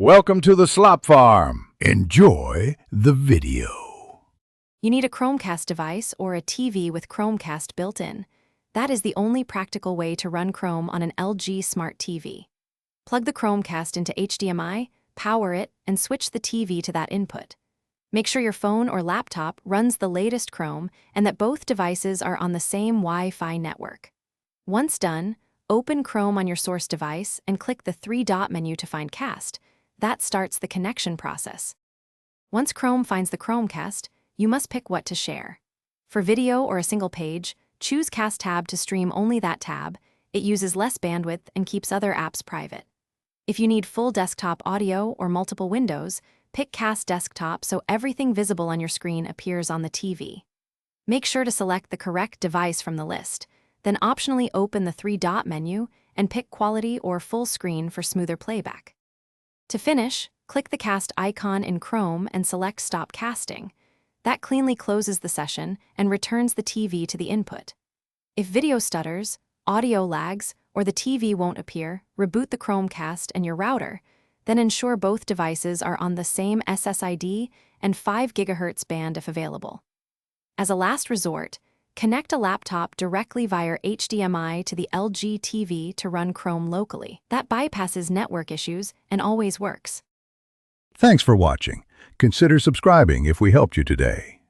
Welcome to the Slop Farm. Enjoy the video. You need a Chromecast device or a TV with Chromecast built in. That is the only practical way to run Chrome on an LG Smart TV. Plug the Chromecast into HDMI, power it, and switch the TV to that input. Make sure your phone or laptop runs the latest Chrome and that both devices are on the same Wi-Fi network. Once done, open Chrome on your source device and click the three-dot menu to find Cast. That starts the connection process. Once Chrome finds the Chromecast, you must pick what to share. For video or a single page, choose Cast tab to stream only that tab. It uses less bandwidth and keeps other apps private. If you need full desktop audio or multiple windows, pick Cast Desktop so everything visible on your screen appears on the TV. Make sure to select the correct device from the list, then optionally open the three-dot menu and pick Quality or Full Screen for smoother playback. To finish, click the Cast icon in Chrome and select Stop Casting. That cleanly closes the session and returns the TV to the input. If video stutters, audio lags, or the TV won't appear, reboot the Chromecast and your router, then ensure both devices are on the same SSID and 5 GHz band if available. As a last resort, connect a laptop directly via HDMI to the LG TV to run Chrome locally. That bypasses network issues and always works. Thanks for watching. Consider subscribing if we helped you today.